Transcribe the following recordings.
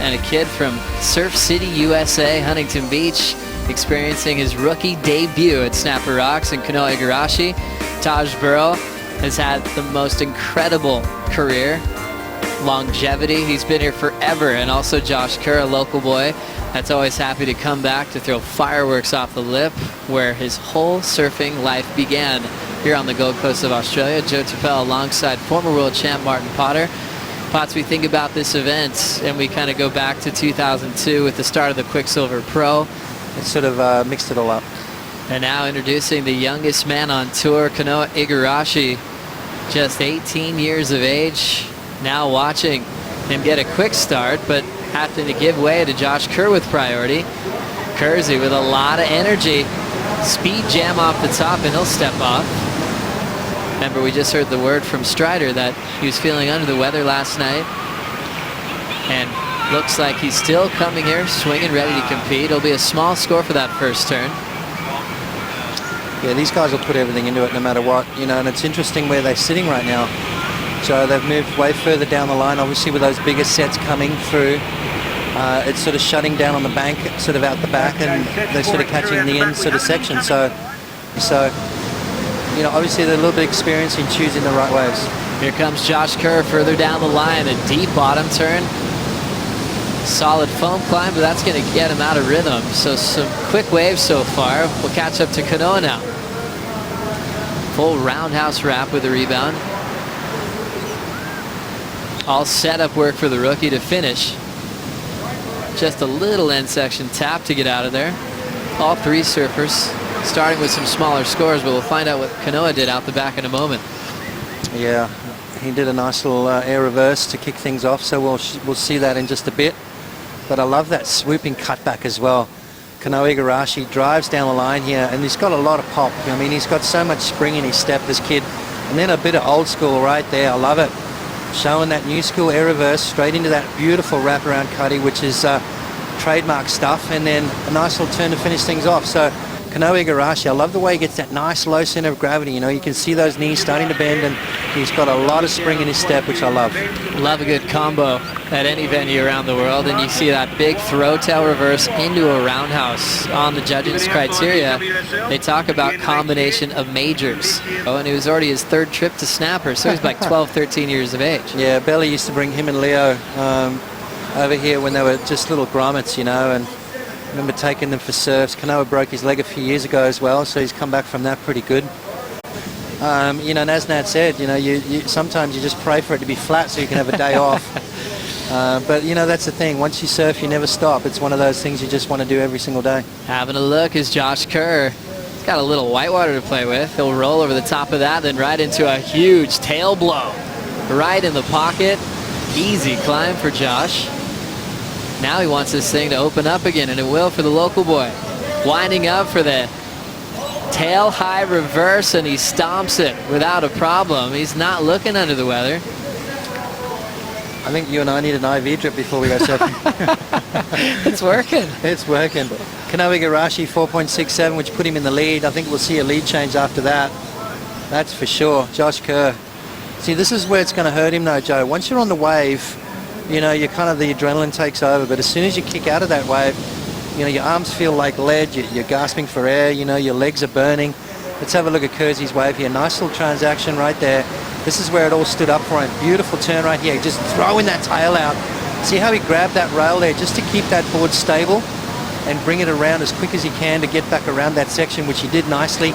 and a kid from Surf City, USA, Huntington Beach, experiencing his rookie debut at Snapper Rocks. And Kanoa Igarashi, Taj Burrow, has had the most incredible career, longevity. He's been here forever. And also Josh Kerr, a local boy that's always happy to come back to throw fireworks off the lip, where his whole surfing life began here on the Gold Coast of Australia. Joe Tupel alongside former world champ Martin Potter. Potts, we think about this event and we kind of go back to 2002 with the start of the Quiksilver Pro. It sort of mixed it all up. And now introducing the youngest man on tour, Kanoa Igarashi, just 18 years of age. Now watching him get a quick start, but having to give way to Josh Kerr with priority. Kersey with a lot of energy. Speed jam off the top and he'll step off. Remember, we just heard the word from Strider that he was feeling under the weather last night. And looks like he's still coming here, swinging, ready to compete. It'll be a small score for that first turn. Yeah, these guys will put everything into it no matter what, you know, and it's interesting where they're sitting right now. So they've moved way further down the line, obviously with those bigger sets coming through. It's sort of shutting down on the bank, sort of out the back, and they're sort of catching the end sort of section. So you know, obviously they're a little bit experienced in choosing the right waves. Here comes Josh Kerr further down the line, a deep bottom turn. Solid foam climb, but that's going to get him out of rhythm. So some quick waves so far. We'll catch up to Kanoa now. Full roundhouse wrap with a rebound. All setup work for the rookie to finish. Just a little end section tap to get out of there. All three surfers starting with some smaller scores, but we'll find out what Kanoa did out the back in a moment. Yeah, he did a nice little air reverse to kick things off, so we'll see that in just a bit. But I love that swooping cutback as well. Kanoa Igarashi drives down the line here, and he's got a lot of pop. I mean, he's got so much spring in his step, this kid. And then a bit of old school right there. I love it. Showing that new school air reverse straight into that beautiful wraparound cutty, which is trademark stuff, and then a nice little turn to finish things off. So Kanoa Igarashi, I love the way he gets that nice low center of gravity. You know, you can see those knees starting to bend, and he's got a lot of spring in his step, which I love. Love a good combo at any venue around the world, and you see that big throw tail reverse into a roundhouse. On the judges' criteria, they talk about combination of majors. Oh, and it was already his third trip to Snapper, so he's like 12, 13 years of age. Yeah, Belly used to bring him and Leo over here when they were just little grommets, you know, and I remember taking them for surfs. Kanoa broke his leg a few years ago as well, so he's come back from that pretty good. You know, and as Nat said, you know, you sometimes you just pray for it to be flat so you can have a day off. But, you know, that's the thing. Once you surf, you never stop. It's one of those things you just want to do every single day. Having a look is Josh Kerr. He's got a little whitewater to play with. He'll roll over the top of that, then right into a huge tail blow. Right in the pocket. Easy climb for Josh. Now he wants this thing to open up again, and it will for the local boy. Winding up for the tail high reverse, and he stomps it without a problem. He's not looking under the weather. I think you and I need an IV drip before we go surfing. It's working. It's working. Kanoa Igarashi 4.67, which put him in the lead. I think we'll see a lead change after that. That's for sure. Josh Kerr. See, this is where it's going to hurt him though, Joe. Once you're on the wave, you know, you're kind of, the adrenaline takes over, but as soon as you kick out of that wave, you know, your arms feel like lead, you're gasping for air, you know, your legs are burning. Let's have a look at Kersey's wave here. Nice little transaction right there. This is where it all stood up for him. Beautiful turn right here. Just throwing that tail out. See how he grabbed that rail there just to keep that board stable and bring it around as quick as he can to get back around that section, which he did nicely.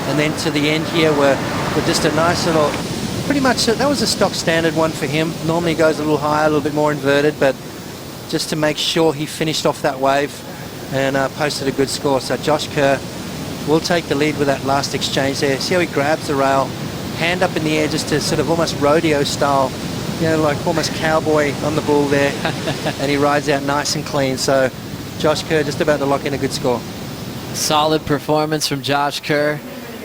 And then to the end here, we're just a nice little, pretty much, that was a stock standard one for him. Normally he goes a little higher, a little bit more inverted, but just to make sure he finished off that wave and posted a good score. So Josh Kerr will take the lead with that last exchange there. See how he grabs the rail, hand up in the air just to sort of almost rodeo style, you know, like almost cowboy on the bull there. And he rides out nice and clean. So Josh Kerr just about to lock in a good score. Solid performance from Josh Kerr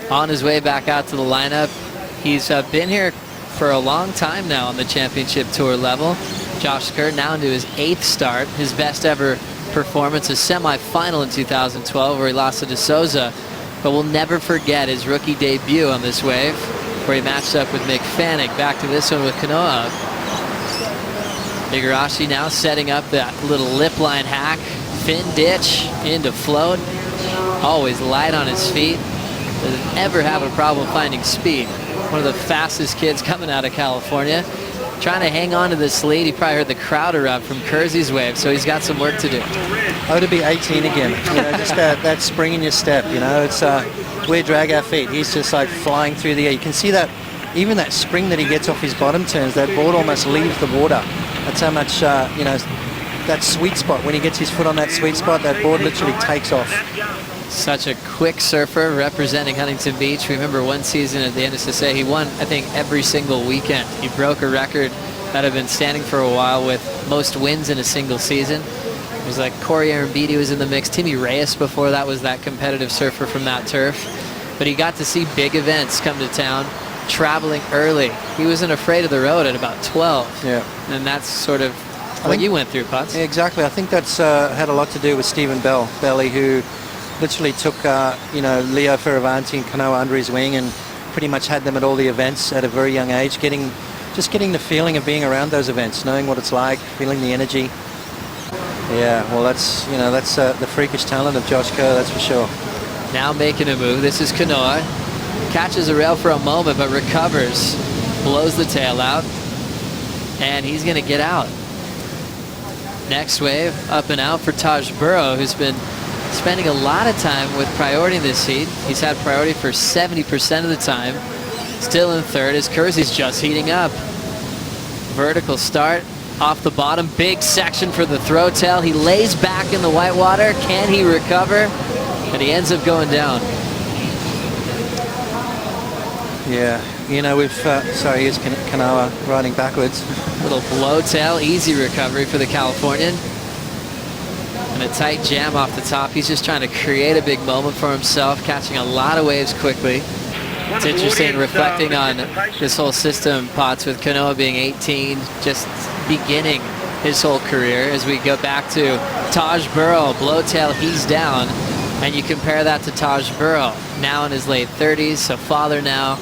on his way back out to the lineup. He's been here for a long time now on the championship tour level. Josh Kerr now into his 8th start. His best ever performance, a semi-final in 2012 where he lost to De Souza. But we'll never forget his rookie debut on this wave where he matched up with Mick Fanning. Back to this one with Kanoa. Igarashi now setting up that little lip line hack, fin ditch into float. Always light on his feet. Doesn't ever have a problem finding speed. One of the fastest kids coming out of California. Trying to hang on to this lead. He probably heard the crowd erupt from Kersey's wave, so he's got some work to do. Oh, to be 18 again. You know, just that spring in your step, you know. It's we drag our feet. He's just like flying through the air. You can see that, even that spring that he gets off his bottom turns, that board almost leaves the water. That's how much, you know, that sweet spot. When he gets his foot on that sweet spot, that board literally takes off. Such a quick surfer representing Huntington Beach. Remember one season at the NSSA, he won, I think, every single weekend. He broke a record that had been standing for a while with most wins in a single season. It was like Corey Arambidi was in the mix. Timmy Reyes before that was that competitive surfer from that turf. But he got to see big events come to town, traveling early. He wasn't afraid of the road at about 12. Yeah. And that's sort of what you went through, Putz. Yeah, exactly. I think that's had a lot to do with Stephen Belly, who literally took, you know, Leo Fioravanti and Kanoa under his wing and pretty much had them at all the events at a very young age, just getting the feeling of being around those events, knowing what it's like, feeling the energy. Yeah, well, that's, you know, that's the freakish talent of Josh Kerr, that's for sure. Now making a move. This is Kanoa. Catches a rail for a moment, but recovers, blows the tail out, and he's going to get out. Next wave, up and out for Taj Burrow, who's been spending a lot of time with priority in this heat. He's had priority for 70% of the time. Still in third as Kersey's just heating up. Vertical start off the bottom. Big section for the throw tail. He lays back in the whitewater. Can he recover? And he ends up going down. Yeah, you know, we've, sorry, here's Kanoa riding backwards. Little blow tail, easy recovery for the Californian. And a tight jam off the top. He's just trying to create a big moment for himself, catching a lot of waves quickly. It's interesting reflecting on this whole system, Potts, with Kanoa being 18, just beginning his whole career. As we go back to Taj Burrow, blow tail, he's down. And you compare that to Taj Burrow, now in his late 30s, a father now.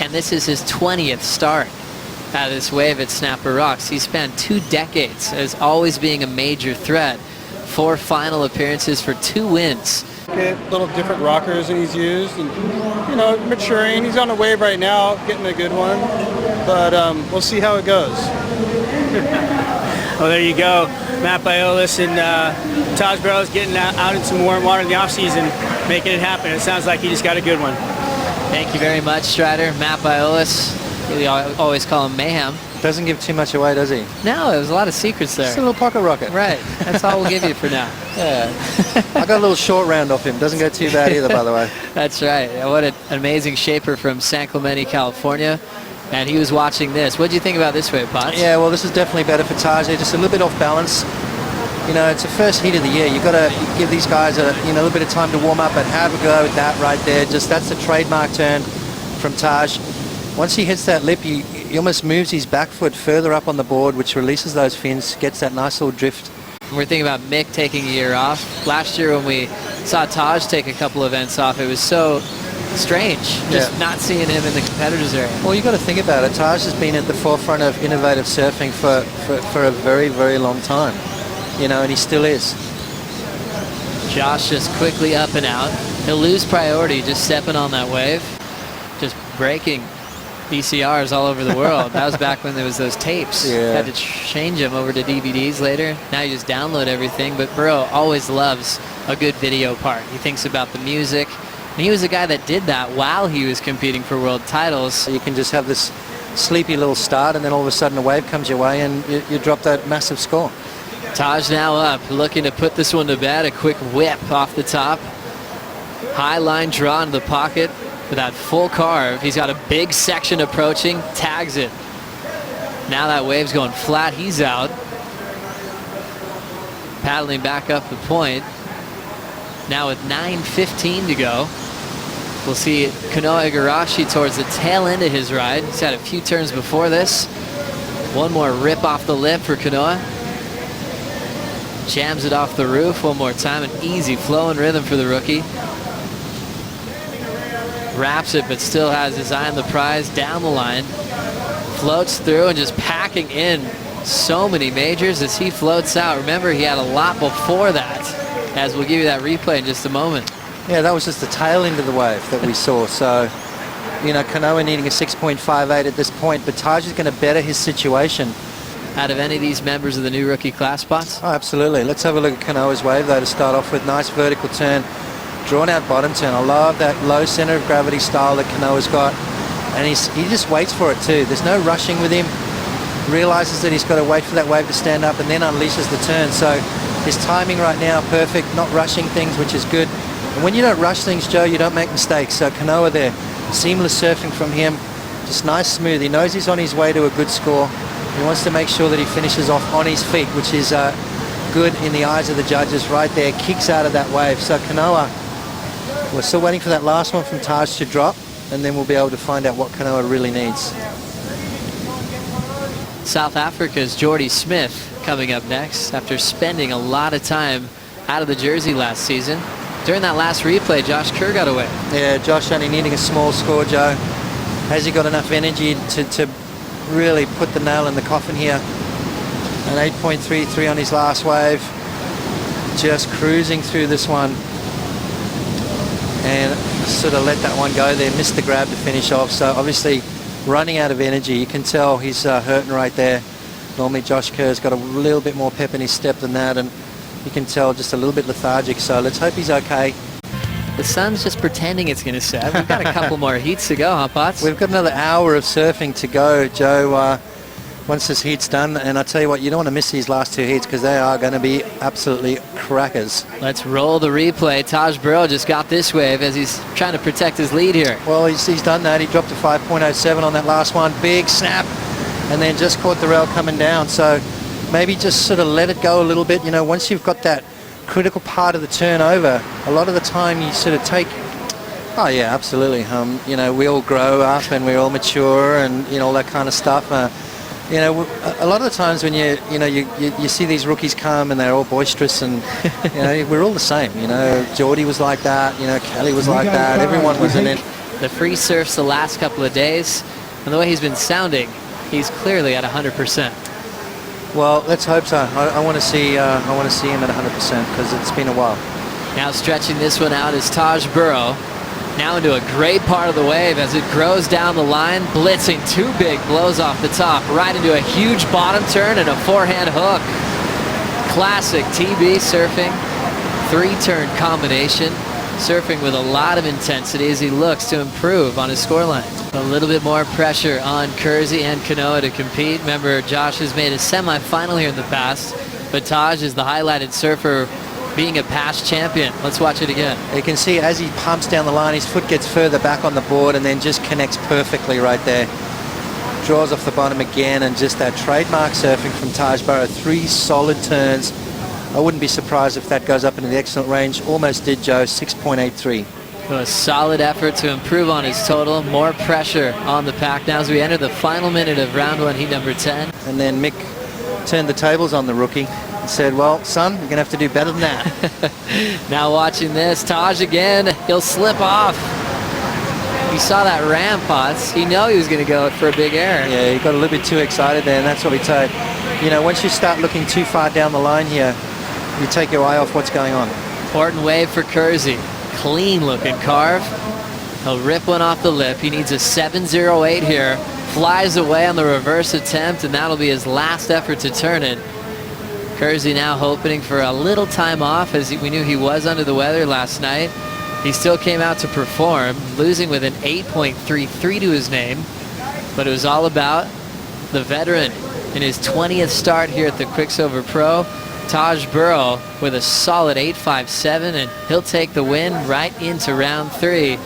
And this is his 20th start at this wave at Snapper Rocks. He spent 2 decades as always being a major threat. 4 final appearances for 2 wins. Little different rockers that he's used, and you know, maturing. He's on a wave right now, getting a good one, but we'll see how it goes. Well, there you go. Matt Biolis and Taj Burrow's getting out in some warm water in the off season, making it happen. It sounds like he just got a good one. Thank you very much, Strider. Matt Biolis. We always call him Mayhem. Doesn't give too much away, does he? No, there's a lot of secrets there. Just a little pocket rocket. Right. That's all we'll give you for now. Yeah. I got a little short round off him. Doesn't go too bad either, by the way. That's right. What an amazing shaper from San Clemente, California. And he was watching this. What do you think about this wave, Potts? Yeah, well, this is definitely better for Taj. They're just a little bit off balance. You know, it's the first heat of the year. You've got to give these guys a little bit of time to warm up, and have a go with that right there. Just that's the trademark turn from Taj. Once he hits that lip, he almost moves his back foot further up on the board, which releases those fins, gets that nice little drift. We're thinking about Mick taking a year off. Last year when we saw Taj take a couple events off, it was so strange just not seeing him in the competitors area. Well, you got to think about it. Taj has been at the forefront of innovative surfing for a very, very long time, you know, and he still is. Josh just quickly up and out. He'll lose priority just stepping on that wave, just breaking VCRs all over the world. That was back when there was those tapes. Yeah. Had to change them over to DVDs later. Now you just download everything. But Burrow always loves a good video part. He thinks about the music. And he was a guy that did that while he was competing for world titles. You can just have this sleepy little start, and then all of a sudden a wave comes your way, and you drop that massive score. Taj now up, looking to put this one to bed. A quick whip off the top. High line draw into the pocket. With that full carve, he's got a big section approaching, tags it. Now that wave's going flat, he's out. Paddling back up the point. Now with 9:15 to go, we'll see Kanoa Igarashi towards the tail end of his ride. He's had a few turns before this. One more rip off the lip for Kanoa. Jams it off the roof one more time. An easy flow and rhythm for the rookie. Wraps it, but still has his eye on the prize down the line. Floats through and just packing in so many majors as he floats out. Remember, he had a lot before that, as we'll give you that replay in just a moment. Yeah, that was just the tail end of the wave that we saw. So, you know, Kanoa needing a 6.58 at this point, but Taj is going to better his situation. Out of any of these members of the new rookie class spots? Oh, absolutely. Let's have a look at Kanoa's wave, though, to start off with. Nice vertical turn, drawn out bottom turn. I love that low center of gravity style that Kanoa's got. And he just waits for it, too. There's no rushing with him. Realizes that he's got to wait for that wave to stand up and then unleashes the turn. So his timing right now, perfect, not rushing things, which is good. And when you don't rush things, Joe, you don't make mistakes. So Kanoa there, seamless surfing from him, just nice, smooth. He knows he's on his way to a good score. He wants to make sure that he finishes off on his feet, which is good in the eyes of the judges right there. Kicks out of that wave. So Kanoa, we're still waiting for that last one from Taj to drop, and then we'll be able to find out what Kanoa really needs. South Africa's Jordy Smith coming up next after spending a lot of time out of the jersey last season. During that last replay, Josh Kerr got away. Yeah, Josh only needing a small score, Joe. Has he got enough energy to really put the nail in the coffin here? An 8.33 on his last wave. Just cruising through this one. And sort of let that one go there. Missed the grab to finish off. So obviously running out of energy. You can tell he's hurting right there. Normally Josh Kerr's got a little bit more pep in his step than that, and you can tell just a little bit lethargic. So let's hope he's okay. The sun's just pretending it's going to set. We've got a couple more heats to go, huh, Potts? We've got another hour of surfing to go, Joe, once this heat's done. And I tell you what, you don't want to miss these last two heats because they are going to be absolutely crackers. Let's roll the replay. Taj Burrow just got this wave as he's trying to protect his lead here. Well, he's done that. He dropped to 5.07 on that last one. Big snap. And then just caught the rail coming down. So maybe just sort of let it go a little bit. You know, once you've got that critical part of the turn over, a lot of the time you sort of take, oh yeah, absolutely. You know, we all grow up and we all mature and, you know, all that kind of stuff. You know, a lot of the times when you see these rookies come and they're all boisterous and, you know, we're all the same. You know, Geordie was like that, you know, Kelly was like that, everyone was in it. The free surfs the last couple of days, and the way he's been sounding, he's clearly at 100%. Well, let's hope so. I want to see him at 100% because it's been a while. Now stretching this one out is Taj Burrow. Now into a great part of the wave as it grows down the line, blitzing two big blows off the top, right into a huge bottom turn and a forehand hook. Classic TB surfing, three-turn combination, surfing with a lot of intensity as he looks to improve on his scoreline. A little bit more pressure on Kersey and Kanoa to compete. Remember, Josh has made a semi-final here in the past, but Taj is the highlighted surfer being a past champion. Let's watch it again. You can see as he pumps down the line, his foot gets further back on the board and then just connects perfectly right there. Draws off the bottom again, and just that trademark surfing from Taj Burrow. 3 solid turns. I wouldn't be surprised if that goes up into the excellent range. Almost did, Joe. 6.83. A solid effort to improve on his total. More pressure on the pack now as we enter the final minute of round 1, heat number 10. And then Mick turned the tables on the rookie and said, well, son, you're going to have to do better than that. Now watching this, Taj again. He'll slip off. He saw that ramp, Potts. He knew he was going to go for a big air. Yeah, he got a little bit too excited there, and that's what we take. You know, once you start looking too far down the line here, you take your eye off what's going on. Important wave for Kersey. Clean looking carve. He'll rip one off the lip. He needs a 7.08 here. Flies away on the reverse attempt, and that'll be his last effort to turn it. Kersey now hoping for a little time off, as we knew he was under the weather last night. He still came out to perform, losing with an 8.33 to his name. But it was all about the veteran in his 20th start here at the Quiksilver Pro. Taj Burrow with a solid 8.57, and he'll take the win right into round 3.